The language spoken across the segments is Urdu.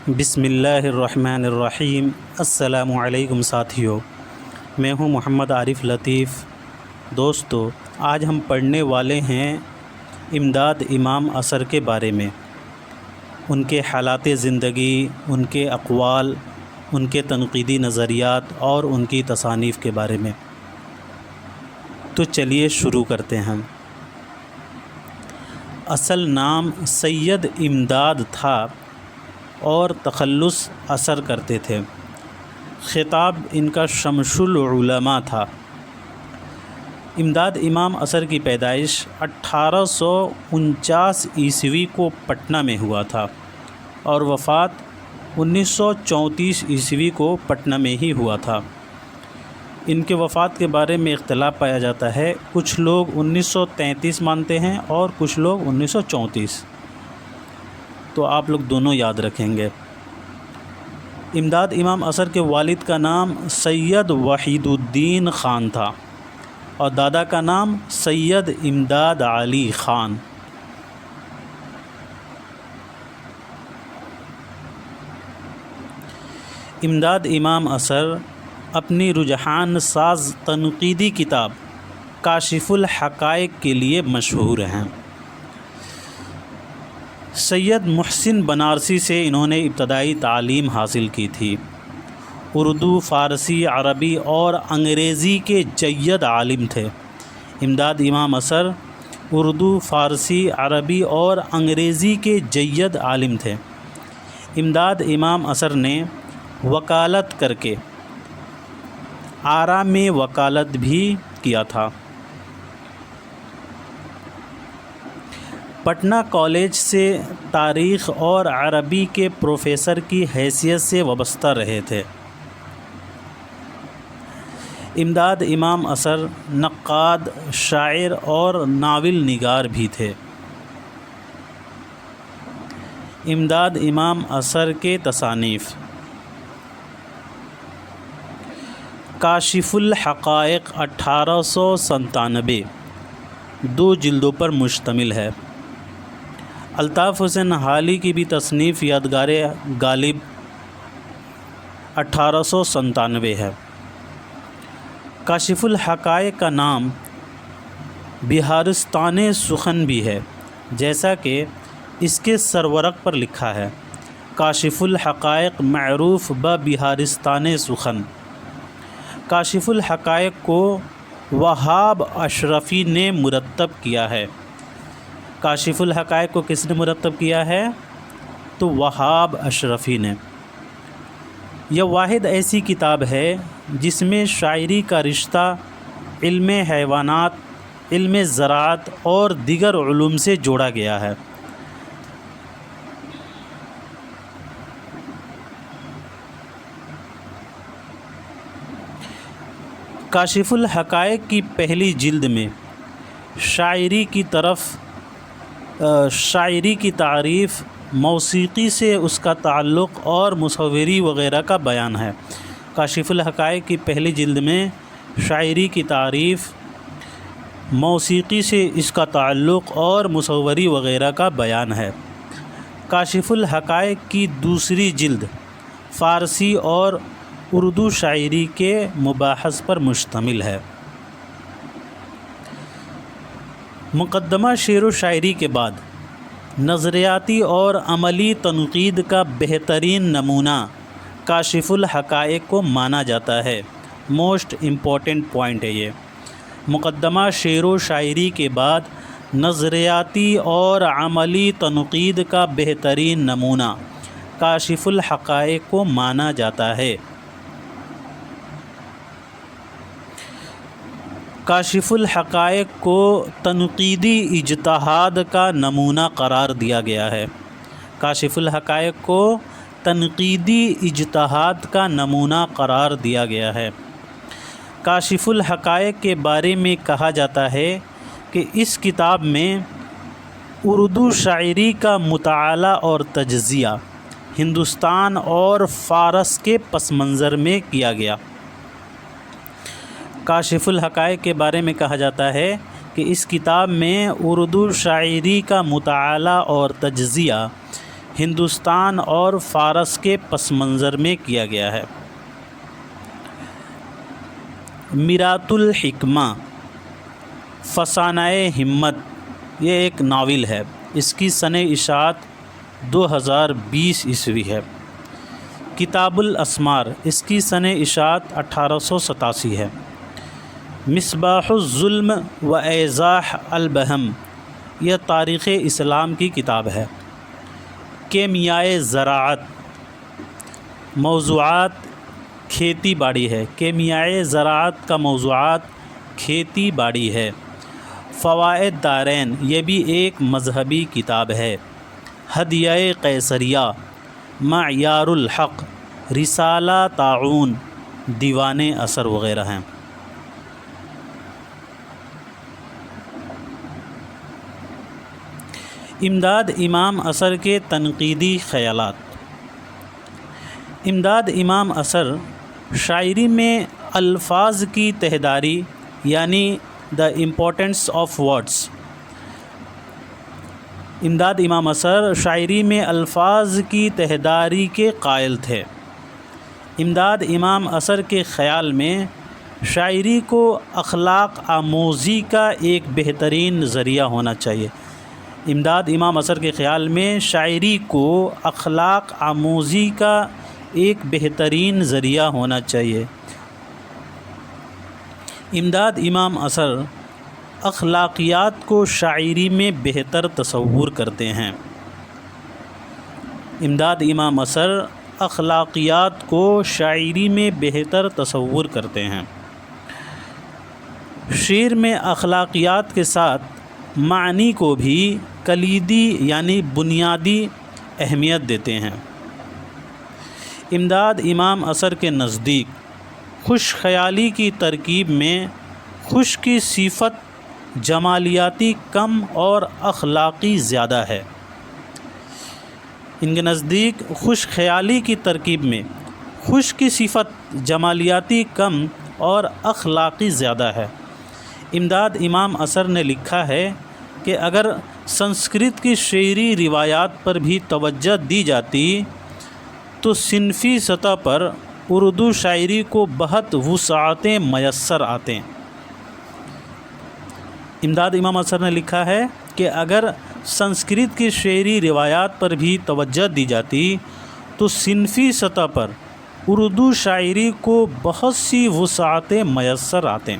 بسم اللہ الرحمن الرحیم۔ السلام علیکم ساتھیو، میں ہوں محمد عارف لطیف۔ دوستو، آج ہم پڑھنے والے ہیں امداد امام اثر کے بارے میں، ان کے حالات زندگی، ان کے اقوال، ان کے تنقیدی نظریات اور ان کی تصانیف کے بارے میں۔ تو چلیے شروع کرتے ہیں۔ اصل نام سید امداد تھا اور تخلص اثر کرتے تھے۔ خطاب ان کا شمس العلماء تھا۔ امداد امام اثر کی پیدائش 1849 عیسوی کو پٹنہ میں ہوا تھا اور وفات 1934 عیسوی کو پٹنہ میں ہی ہوا تھا۔ ان کے وفات کے بارے میں اختلاف پایا جاتا ہے، کچھ لوگ 1933 مانتے ہیں اور کچھ لوگ 1934، تو آپ لوگ دونوں یاد رکھیں گے۔ امداد امام اثر کے والد کا نام سید وحید الدین خان تھا اور دادا کا نام سید امداد علی خان۔ امداد امام اثر اپنی رجحان ساز تنقیدی کتاب کاشف الحقائق کے لیے مشہور ہیں۔ سید محسن بنارسی سے انہوں نے ابتدائی تعلیم حاصل کی تھی۔ اردو، فارسی، عربی اور انگریزی کے جید عالم تھے۔ امداد امام اثر اردو، فارسی، عربی اور انگریزی کے جید عالم تھے۔ امداد امام اثر نے وکالت کر کے آرا میں وکالت بھی کیا تھا۔ پٹنہ کالج سے تاریخ اور عربی کے پروفیسر کی حیثیت سے وابستہ رہے تھے۔ امداد امام اثر نقاد، شاعر اور ناول نگار بھی تھے۔ امداد امام اثر کے تصانیف: کاشف الحقائق 1897 2 جلدوں پر مشتمل ہے۔ الطاف حسین حالی کی بھی تصنیف یادگار غالب 1897 ہے۔ کاشف الحقائق کا نام بہارستان سخن بھی ہے، جیسا کہ اس کے سرورق پر لکھا ہے۔ کاشف الحقائق معروف بہارستان سخن۔ کاشف الحقائق کو وہاب اشرفی نے مرتب کیا ہے۔ کاشف الحقائق کو کس نے مرتب کیا ہے؟ تو وہاب اشرفی نے۔ یہ واحد ایسی کتاب ہے جس میں شاعری کا رشتہ علم حیوانات، علم زراعت اور دیگر علوم سے جوڑا گیا ہے۔ کاشف الحقائق کی پہلی جلد میں شاعری کی تعریف، موسیقی سے اس کا تعلق اور مصوری وغیرہ کا بیان ہے۔ کاشف الحقائق کی پہلی جلد میں شاعری کی تعریف، موسیقی سے اس کا تعلق اور مصوری وغیرہ کا بیان ہے۔ کاشف الحقائق کی دوسری جلد فارسی اور اردو شاعری کے مباحث پر مشتمل ہے۔ مقدمہ شعر و شاعری کے بعد نظریاتی اور عملی تنقید کا بہترین نمونہ کاشف الحقائق کو مانا جاتا ہے۔ موسٹ امپورٹنٹ پوائنٹ ہے یہ۔ مقدمہ شعر و شاعری کے بعد نظریاتی اور عملی تنقید کا بہترین نمونہ کاشف الحقائق کو مانا جاتا ہے۔ کاشف الحقائق کو تنقیدی اجتہاد کا نمونہ قرار دیا گیا ہے۔ کاشف الحقائق کو تنقیدی اجتہاد کا نمونہ قرار دیا گیا ہے۔ کاشف الحقائق کے بارے میں کہا جاتا ہے کہ اس کتاب میں اردو شاعری کا مطالعہ اور تجزیہ ہندوستان اور فارس کے پس منظر میں کیا گیا۔ کاشف الحقائق کے بارے میں کہا جاتا ہے کہ اس کتاب میں اردو شاعری کا مطالعہ اور تجزیہ ہندوستان اور فارس کے پس منظر میں کیا گیا ہے۔ میرات الحکمہ فسانۂ ہمت یہ ایک ناول ہے، اس کی سنِ اشاعت 2020 عیسوی ہے۔ کتاب الاسمار اس کی سنِ اشاعت 1887 ہے۔ مصباح الظلم و ایضاح البہم یہ تاریخ اسلام کی کتاب ہے۔ کیمیائے زراعت موضوعات کھیتی باڑی ہے۔ کیمیائے زراعت کا موضوعات کھیتی باڑی ہے۔ فوائد دارین یہ بھی ایک مذہبی کتاب ہے۔ ہدیہ قیصریہ، معیار الحق، رسالہ طاعون، دیوان اثر وغیرہ ہیں۔ امداد امام اثر کے تنقیدی خیالات۔ امداد امام اثر شاعری میں الفاظ کی تہداری یعنی دا امپورٹنس آف ورڈس۔ امداد امام اثر شاعری میں الفاظ کی تہداری کے قائل تھے۔ امداد امام اثر کے خیال میں شاعری کو اخلاق آموزی کا ایک بہترین ذریعہ ہونا چاہیے۔ امداد امام اثر کے خیال میں شاعری کو اخلاق آموزی کا ایک بہترین ذریعہ ہونا چاہیے۔ امداد امام اثر اخلاقیات کو شاعری میں بہتر تصور کرتے ہیں۔ امداد امام اثر اخلاقیات کو شاعری میں بہتر تصور کرتے ہیں۔ شعر میں اخلاقیات کے ساتھ معنی کو بھی کلیدی یعنی بنیادی اہمیت دیتے ہیں۔ امداد امام اثر کے نزدیک خوش خیالی کی ترکیب میں خوش کی صفت جمالیاتی کم اور اخلاقی زیادہ ہے۔ ان کے نزدیک خوش خیالی کی ترکیب میں خوش کی صفت جمالیاتی کم اور اخلاقی زیادہ ہے۔ امداد امام اثر نے لکھا ہے کہ اگر سنسکرت کی شعری روایات پر بھی توجہ دی جاتی تو صنفی سطح پر اردو شاعری کو بہت وسعتیں میسر آتیں۔ امداد امام اثر نے لکھا ہے کہ اگر سنسکرت کی شعری روایات پر بھی توجہ دی جاتی تو صنفی سطح پر اردو شاعری کو بہت سی وسعتیں میسر آتیں۔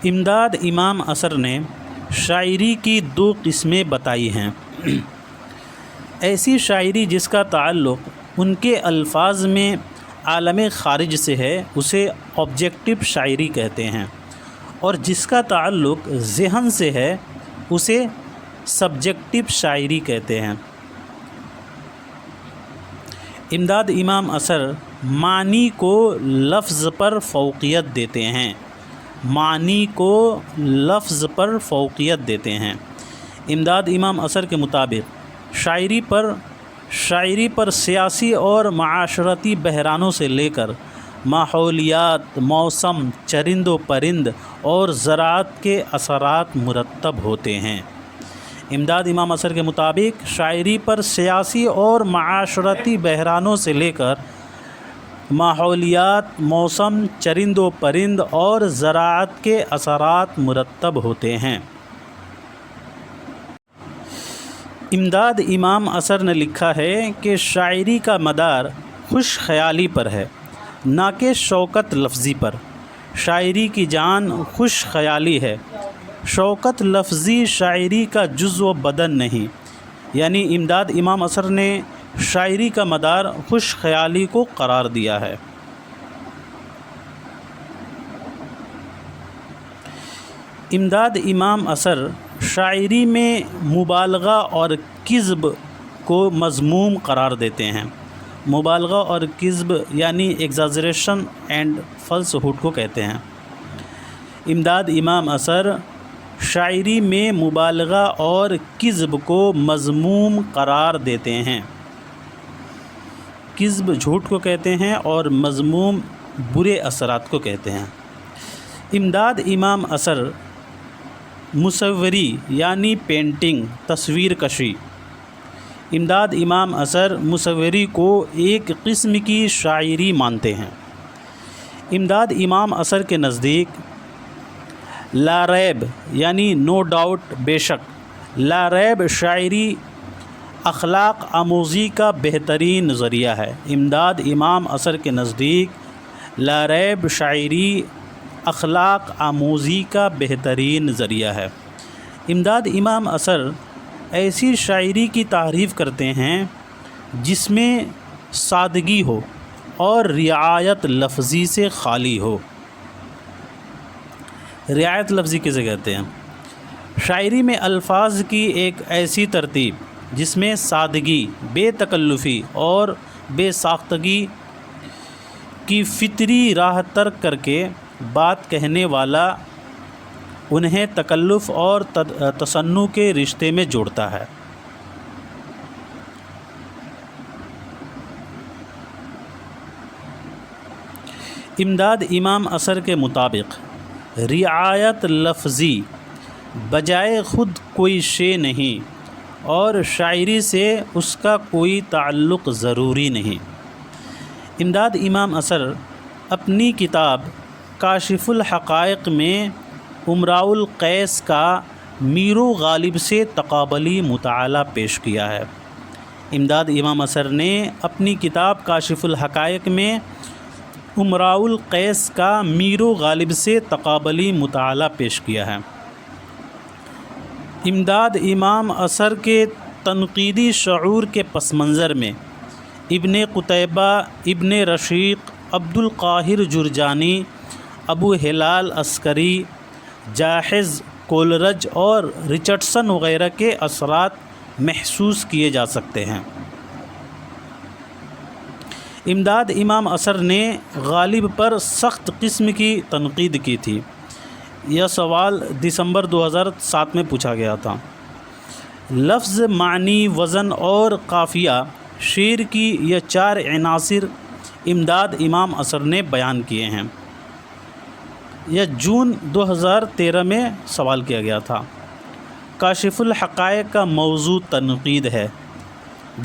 امداد امام اثر نے شاعری کی دو قسمیں بتائی ہیں۔ ایسی شاعری جس کا تعلق ان کے الفاظ میں عالم خارج سے ہے اسے آبجیکٹو شاعری کہتے ہیں، اور جس کا تعلق ذہن سے ہے اسے سبجیکٹو شاعری کہتے ہیں۔ امداد امام اثر معنی کو لفظ پر فوقیت دیتے ہیں۔ معنی کو لفظ پر فوقیت دیتے ہیں۔ امداد امام اثر کے مطابق شاعری پر سیاسی اور معاشرتی بحرانوں سے لے کر ماحولیات، موسم، چرند و پرند اور زراعت کے اثرات مرتب ہوتے ہیں۔ امداد امام اثر کے مطابق شاعری پر سیاسی اور معاشرتی بحرانوں سے لے کر ماحولیات، موسم، چرند و پرند اور زراعت کے اثرات مرتب ہوتے ہیں۔ امداد امام اثر نے لکھا ہے کہ شاعری کا مدار خوش خیالی پر ہے، نہ کہ شوکت لفظی پر۔ شاعری کی جان خوش خیالی ہے، شوکت لفظی شاعری کا جزو بدن نہیں۔ یعنی امداد امام اثر نے شاعری کا مدار خوش خیالی کو قرار دیا ہے۔ امداد امام اثر شاعری میں مبالغہ اور کذب کو مذموم قرار دیتے ہیں۔ مبالغہ اور کذب یعنی ایگزاجریشن اینڈ فالس ہوڈ کو کہتے ہیں۔ امداد امام اثر شاعری میں مبالغہ اور کذب کو مذموم قرار دیتے ہیں۔ کذب جھوٹ کو کہتے ہیں اور مذموم برے اثرات کو کہتے ہیں۔ امداد امام اثر مصوری یعنی پینٹنگ، تصویر کشی۔ امداد امام اثر مصوری کو ایک قسم کی شاعری مانتے ہیں۔ امداد امام اثر کے نزدیک لا ریب یعنی نو ڈاؤٹ، بے شک، لا ریب شاعری اخلاق آموزی کا بہترین ذریعہ ہے۔ امداد امام اثر کے نزدیک لا ریب شاعری اخلاق آموزی کا بہترین ذریعہ ہے۔ امداد امام اثر ایسی شاعری کی تعریف کرتے ہیں جس میں سادگی ہو اور رعایت لفظی سے خالی ہو۔ رعایت لفظی کسے کہتے ہیں؟ شاعری میں الفاظ کی ایک ایسی ترتیب جس میں سادگی، بے تکلفی اور بے ساختگی کی فطری راہ ترک کر کے بات کہنے والا انہیں تکلف اور تصنع کے رشتے میں جوڑتا ہے۔ امداد امام اثر کے مطابق رعایت لفظی بجائے خود کوئی شے نہیں اور شاعری سے اس کا کوئی تعلق ضروری نہیں۔ امداد امام اثر اپنی کتاب کاشف الحقائق میں امراء القیس کا میر و غالب سے تقابلی مطالعہ پیش کیا ہے۔ امداد امام اثر نے اپنی کتاب کاشف الحقائق میں امراء القیس کا میر و غالب سے تقابلی مطالعہ پیش کیا ہے۔ امداد امام اثر کے تنقیدی شعور کے پس منظر میں ابن قتیبہ، ابن رشیق، عبد القاہر جرجانی، ابو ہلال عسکری، جاحظ کولرج اور رچرڈسن وغیرہ کے اثرات محسوس کیے جا سکتے ہیں۔ امداد امام اثر نے غالب پر سخت قسم کی تنقید کی تھی۔ یہ سوال دسمبر 2007 میں پوچھا گیا تھا۔ لفظ، معنی، وزن اور قافیہ شعر کی یہ 4 عناصر امداد امام اثر نے بیان کیے ہیں۔ یہ جون 2013 میں سوال کیا گیا تھا۔ کاشف الحقائق کا موضوع تنقید ہے۔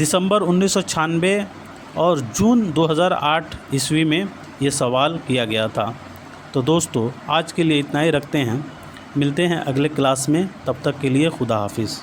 دسمبر 1996 اور جون 2008 عیسوی میں یہ سوال کیا گیا تھا۔ تو دوستو آج کے لیے اتنا ہی رکھتے ہیں، ملتے ہیں اگلے کلاس میں، تب تک کے لیے خدا حافظ۔